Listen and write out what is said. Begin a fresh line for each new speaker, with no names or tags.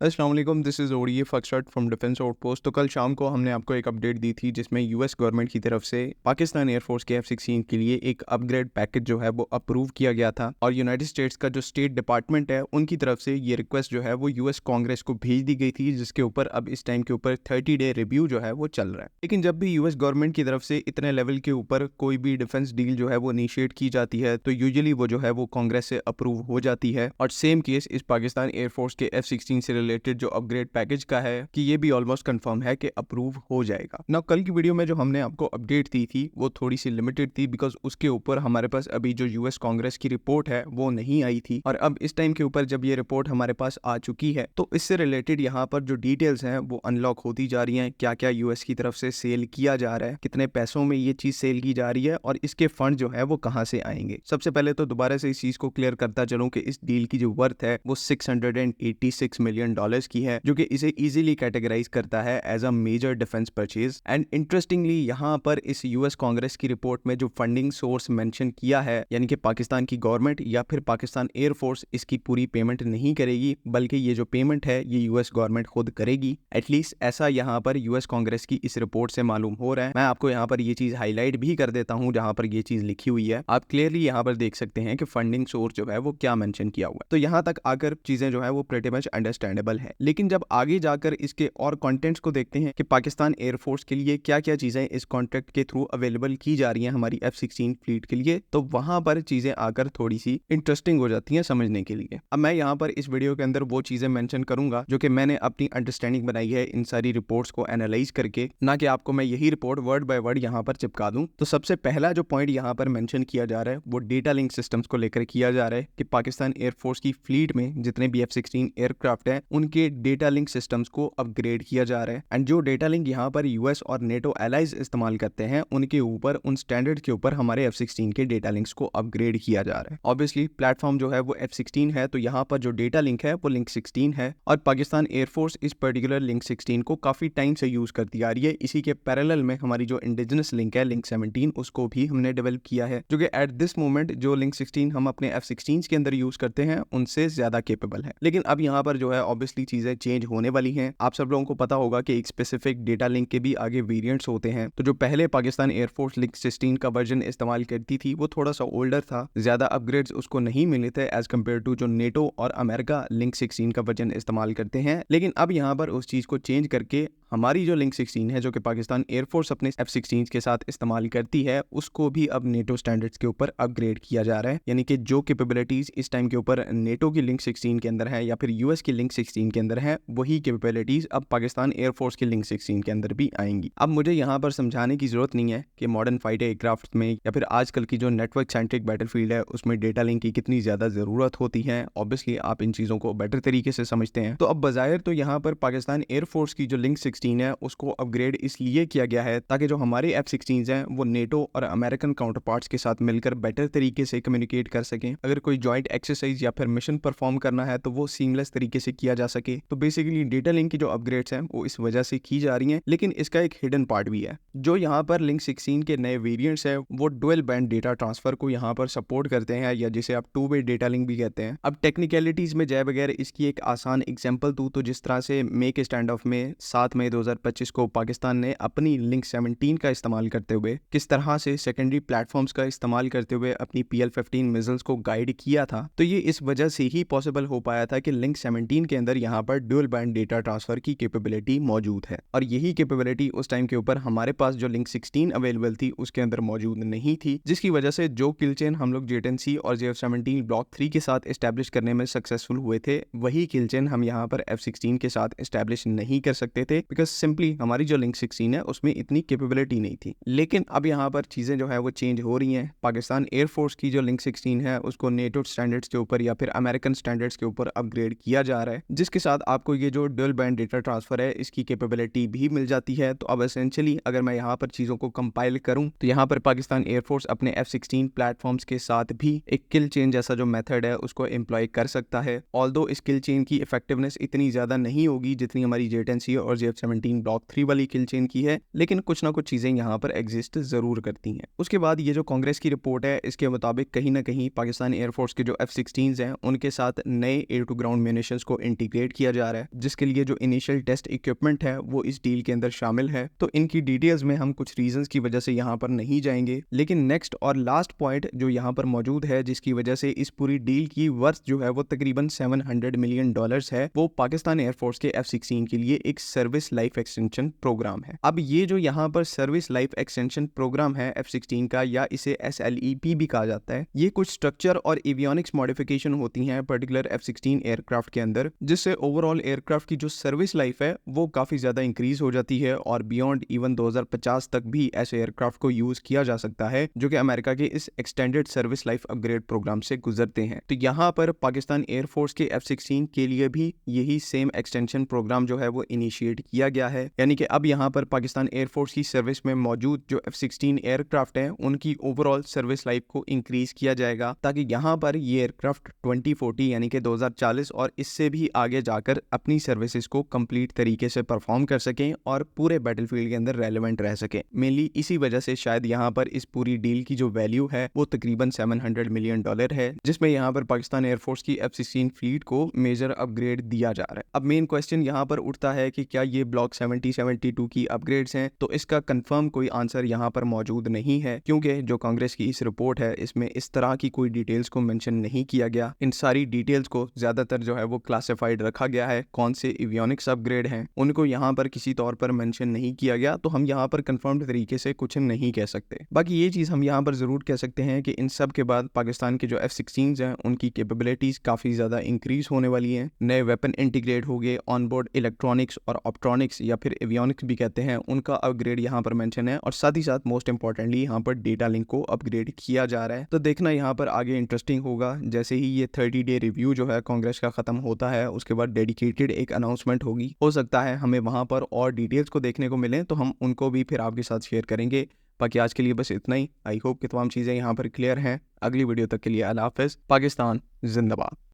अस्सलाम वालेकुम, this is ODA facts from defence outpost. तो कल शाम को हमने आपको एक अपडेट दी थी जिसमें यूएस गवर्नमेंट की तरफ से पाकिस्तान एयरफोर्स के F-16 के लिए एक अपग्रेड पैकेज जो है वो अप्रूव किया गया था और यूनाइटेड स्टेट्स का जो स्टेट डिपार्टमेंट है उनकी तरफ से ये रिक्वेस्ट जो है वो यूएस कांग्रेस को भेज दी गई थी, जिसके ऊपर अब इस टाइम के ऊपर 30 डे रिव्यू जो है वो चल रहा है। लेकिन जब भी यूएस गवर्नमेंट की तरफ से इतने लेवल के ऊपर कोई भी डिफेंस डील जो है वो इनिशिएट की जाती है तो यूजुअली वो जो है वो कांग्रेस से अप्रूव हो जाती है। और सेम केस इस पाकिस्तान एयरफोर्स के F-16 से रिलेटेड जो अपग्रेड पैकेज का है कि ये भी ऑलमोस्ट कंफर्म है कि अप्रूव हो जाएगा ना। कल की वीडियो में जो हमने आपको अपडेट दी थी वो थोड़ी सी लिमिटेड थी बिकॉज उसके ऊपर हमारे पास अभी जो यूएस कांग्रेस की रिपोर्ट है वो नहीं आई थी। और अब इस टाइम के ऊपर जब ये रिपोर्ट हमारे पास आ चुकी है तो इससे रिलेटेड यहाँ पर जो डिटेल्स हैं वो अनलॉक होती जा रही हैं। क्या क्या यूएस की तरफ से सेल किया जा रहा है, कितने पैसों में ये चीज सेल की जा रही है और इसके फंड जो है वो कहाँ से आएंगे। सबसे पहले तो दोबारा से इस चीज को क्लियर करता चलूं कि इस डील की जो वर्थ है वो $686 मिलियन की है, जो कि इसे इजीली कैटेगराइज करता है as a major defence purchase. And interestingly यहाँ पर इस यूएस कांग्रेस की रिपोर्ट में जो फंडिंग सोर्स मेंशन किया है यानी कि पाकिस्तान की गवर्नमेंट या फिर पाकिस्तान एयरफोर्स इसकी पूरी पेमेंट नहीं करेगी, बल्कि ये जो पेमेंट है ये यूएस गवर्नमेंट खुद करेगी। एटलीस्ट ऐसा यहाँ पर यूएस कांग्रेस की इस रिपोर्ट से मालूम हो रहा है। मैं आपको यहाँ पर ये चीज हाईलाइट भी कर देता हूँ जहां पर ये चीज लिखी हुई है। आप क्लियरली यहाँ पर देख सकते हैं कि फंडिंग सोर्स जो है वो क्या मेंशन किया हुआ है। तो यहाँ तक आकर चीजें जो है वो प्रीटी मच अंडरस्टैंडेबल है। लेकिन जब आगे जाकर इसके और कंटेंट्स को देखते हैं कि पाकिस्तान एयरफोर्स के लिए क्या क्या चीजें इस कॉन्ट्रैक्ट के थ्रू अवेलेबल की जा रही हैं हमारी F-16 फ्लीट के लिए, तो वहां पर चीजें आकर थोड़ी सी इंटरेस्टिंग हो जाती हैं समझने के लिए। अब मैं यहाँ पर इस वीडियो के अंदर वो चीजें मेंशन करूंगा जो कि मैंने अपनी अंडरस्टैंडिंग बनाई है इन सारी रिपोर्ट्स को एनालाइज करके, ना कि आपको मैं यही रिपोर्ट वर्ड बाय वर्ड यहाँ पर चिपका दूं। तो सबसे पहला जो पॉइंट यहाँ पर मेंशन किया जा रहा है वो डेटा लिंक सिस्टम्स को लेकर किया जा रहा है कि पाकिस्तान एयरफोर्स की फ्लीट में जितने भी F-16 एयरक्राफ्ट हैं उनके डेटा लिंक सिस्टम्स को अपग्रेड किया जा रहा है। एंड जो डेटा लिंक यहाँ पर यूएस और नेटो एलाइज इस्तेमाल करते हैं उनके ऊपर, उन स्टैंडर्ड के ऊपर हमारे F-16 के डेटा लिंक्स को अपग्रेड किया जा रहा है। ऑब्वियसली प्लेटफॉर्म जो है वो F-16 है, तो यहाँ पर जो डेटा लिंक है वो लिंक 16 है और पाकिस्तान एयरफोर्स इस पर्टिकुलर लिंक 16 को काफी टाइम से यूज करती आ रही है। इसी के पैरेलल में हमारी जो इंडिजिनस लिंक है लिंक 17 उसको भी हमने डेवलप किया है, जो कि एट दिस मोमेंट जो लिंक 16 हम अपने F-16 के अंदर यूज करते हैं उनसे ज्यादा केपेबल है। लेकिन अब यहाँ पर जो है ऑब्वियसली चीजें चेंज होने वाली हैं। आप सब लोगों को पता होगा कि एक स्पेसिफिक डेटा लिंक के भी आगे वेरिएंट्स होते हैं। तो जो पहले पाकिस्तान एयरफोर्स लिंक 16 का वर्जन इस्तेमाल करती थी वो थोड़ा सा ओल्डर था, ज्यादा अपग्रेड्स उसको नहीं मिले थे एज कम्पेयर टू जो नेटो और अमेरिका लिंक 16 का वर्जन इस्तेमाल करते हैं। लेकिन अब यहाँ पर उस चीज को चेंज करके हमारी जो लिंक 16 है जो कि पाकिस्तान एयरफोर्स अपने F-16 के साथ इस्तेमाल करती है उसको भी अब नेटो स्टैंडर्ड्स के ऊपर अपग्रेड किया जा रहा है। यानी कि जो कैपेबिलिटीज इस टाइम के ऊपर नेटो की लिंक 16 के अंदर है या फिर यूएस की लिंक 16 के अंदर है वही कैपेबिलिटीज अब पाकिस्तान एयरफोर्स की लिंक 16 के अंदर भी आएंगी। अब मुझे यहाँ पर समझाने की जरूरत नहीं है कि मॉडर्न फाइटर एयरक्राफ्ट में या फिर आजकल की जो नेटवर्क सेंट्रिक बैटलफील्ड है उसमें डेटा लिंक की कितनी ज्यादा जरूरत होती है। ऑब्वियसली आप इन चीजों को बेटर तरीके से समझते हैं। तो अब बजायर तो यहाँ पर पाकिस्तान एयरफोर्स की जो लिंक 16 है उसको अपग्रेड इसलिए किया गया है ताकि जो हमारे F-16 हैं वो नेटो और अमेरिकन काउंटरपार्ट्स के साथ मिलकर बेटर तरीके से कम्युनिकेट कर सकें। अगर कोई जॉइंट एक्सरसाइज या फिर मिशन परफॉर्म करना है तो वो सीमलेस तरीके से किया जा सके। तो बेसिकली डेटा लिंक की जो अपग्रेड्स हैं वो इस वजह से की जा रही हैं। लेकिन इसका एक हिडन पार्ट भी है। जो यहाँ पर लिंक 16 के नए वेरिएंट्स है वो डुअल बैंड डेटा ट्रांसफर को यहाँ पर सपोर्ट करते हैं या जिसे आप 2-वे डेटा लिंक भी कहते हैं। अब टेक्निकलिटीज में जाए बगैर इसकी एक आसान एग्जांपल दूं तो जिस तरह से मेक स्टैंड ऑफ में 7 मई 2025 को पाकिस्तान ने अपनी लिंक 17 का इस्तेमाल करते हुए किस तरह से सेकेंडरी प्लेटफॉर्म्स का इस्तेमाल करते हुए अपनी PL-15 मिसाइल्स को गाइड किया था, तो ये इस वजह से ही पॉसिबल हो पाया था कि लिंक 17 के अंदर यहाँ पर डुअल बैंड डेटा ट्रांसफर की कैपेबिलिटी मौजूद है। और यही कैपेबिलिटी उस टाइम के ऊपर हमारे पास जो लिंक 16 अवेलेबल थी उसके अंदर मौजूद नहीं थी, जिसकी वजह से जो किल चेन हम लोग JTC और JF-17 ब्लॉक 3 के साथ एस्टेब्लिश करने में सक्सेसफुल हुए थे वही किल चेन हम यहाँ पर F-16 के साथ एस्टेब्लिश नहीं कर सकते थे बिकॉज सिंपली हमारी जो लिंक 16 है उसमें इतनी कैपेबिलिटी नहीं थी। लेकिन अब यहाँ पर चीजें जो है वो चेंज हो रही हैं। पाकिस्तान एयरफोर्स की जो लिंक 16 है उसको नेटो स्टैंडर्ड्स के ऊपर या फिर अमेरिकन स्टैंडर्ड्स के ऊपर अपग्रेड किया जा रहा है, जिसके साथ आपको ये जो डुअल बैंड डेटा ट्रांसफर है इसकी कैपेबिलिटी भी मिल जाती है। तो अब एसेंशियली अगर मैं यहाँ पर चीजों को कंपाइल करूँ तो यहाँ पर पाकिस्तान एयरफोर्स अपने F-16 प्लेटफॉर्म्स के साथ भी एक किल चेन जैसा जो मेथड है उसको एम्प्लॉय कर सकता है। ऑल्दो इस किल चेन की इफेक्टिवनेस इतनी ज्यादा नहीं होगी जितनी हमारी JTC और JF-17 17 ब्लॉक 3 वाली किल चेन की है, लेकिन कुछ ना कुछ चीजें यहाँ पर एग्जिस्ट जरूर करती हैं। उसके बाद ये जो कांग्रेस की रिपोर्ट है इसके मुताबिक कहीं ना कहीं पाकिस्तान एयरफोर्स के जो F-16s हैं उनके साथ नए एयर टू ग्राउंड म्यूनिशंस को इंटीग्रेट किया जा रहा है, जिसके लिए जो इनिशियल टेस्ट इक्विपमेंट है वो इस डील के अंदर शामिल है। तो इनकी डिटेल्स में हम कुछ रीजंस की वजह से यहाँ पर नहीं जाएंगे, लेकिन नेक्स्ट और लास्ट पॉइंट जो यहाँ पर मौजूद है जिसकी वजह से इस पूरी डील की वर्थ जो है वो तकरीबन $700 मिलियन है, वो पाकिस्तान एयरफोर्स के F-16 के लिए एक सर्विस लाइफ एक्सटेंशन प्रोग्राम है। अब ये जो यहाँ पर सर्विस लाइफ एक्सटेंशन प्रोग्राम है F-16 का, या इसे SLEP भी कहा जाता है, ये कुछ स्ट्रक्चर और एवियोनिक्स मॉडिफिकेशन होती हैं पर्टिकुलर F-16 एयरक्राफ्ट के अंदर, जिससे ओवरऑल एयरक्राफ्ट की जो सर्विस लाइफ है वो काफी ज्यादा इंक्रीज हो जाती है और बियॉन्ड इवन 2050 तक भी ऐसे एयरक्राफ्ट को यूज किया जा सकता है जो कि अमेरिका के इस extended service life upgrade programme से गुजरते हैं। तो यहाँ पर पाकिस्तान एयरफोर्स के F-16 के लिए भी यही सेम एक्सटेंशन प्रोग्राम जो है वो इनिशिएट किया गया है, यानी कि अब यहाँ पर पाकिस्तान एयरफोर्स की सर्विस में मौजूद जो F-16 एयरक्राफ्ट हैं उनकी ओवरऑल सर्विस लाइफ को इंक्रीज किया जाएगा, ताकि यहाँ पर ये एयरक्राफ्ट 2040 यानी कि 2040 और इससे भी आगे जाकर अपनी सर्विसेज को कंप्लीट तरीके से परफॉर्म कर सकें और पूरे बैटलफील्ड के अंदर रेलेवेंट रह सकें। मेनली इसी वजह से शायद यहाँ पर इस पूरी डील की जो वैल्यू है वो तकरीबन $700 मिलियन है, जिसमें यहाँ पर पाकिस्तान एयरफोर्स की F-16 फ्लीट को मेजर अपग्रेड दिया जा रहा है। अब मेन क्वेश्चन यहाँ पर उठता है कि क्या ये ब्लॉक 70-72 की अपग्रेड्स हैं, तो इसका कंफर्म कोई आंसर यहाँ पर मौजूद नहीं है, क्योंकि जो कांग्रेस की इस रिपोर्ट है इसमें इस तरह की कोई डिटेल्स को मेंशन नहीं किया गया। इन सारी डिटेल्स को ज्यादातर जो है वो क्लासिफाइड रखा गया है, कौन से एवियोनिक्स अपग्रेड हैं उनको यहाँ पर किसी तौर पर मेंशन नहीं किया गया, तो हम यहाँ पर कंफर्म्ड तरीके से कुछ नहीं कह सकते। बाकी ये चीज हम यहाँ पर जरूर कह सकते हैं कि इन सब के बाद पाकिस्तान के जो F-16s हैं उनकी कैपेबिलिटीज काफी ज्यादा इंक्रीज होने वाली हैं, नए वेपन इंटीग्रेट हो गए, ऑनबोर्ड इलेक्ट्रॉनिक्स और ऑप्ट्रॉनिक्स या फिर एवियोनिक्स भी कहते हैं, उनका अपग्रेड यहाँ पर मेंशन है, और साथ ही साथ मोस्ट इंपॉर्टेंटली यहाँ पर डेटा लिंक को अपग्रेड किया जा रहा है। तो देखना यहाँ पर आगे इंटरेस्टिंग होगा। जैसे ही ये 30 डे रिव्यू जो है कांग्रेस का खत्म होता है उसके बाद डेडिकेटेड एक अनाउंसमेंट होगी, हो सकता है हमें वहां पर और डिटेल्स को देखने को मिले तो हम उनको भी फिर आपके साथ शेयर करेंगे। बाकी आज के लिए बस इतना ही। आई होप कि तमाम चीज़ें यहाँ पर क्लियर हैं। अगली वीडियो तक के लिए अल्लाह हाफ़िज़। पाकिस्तान जिंदाबाद।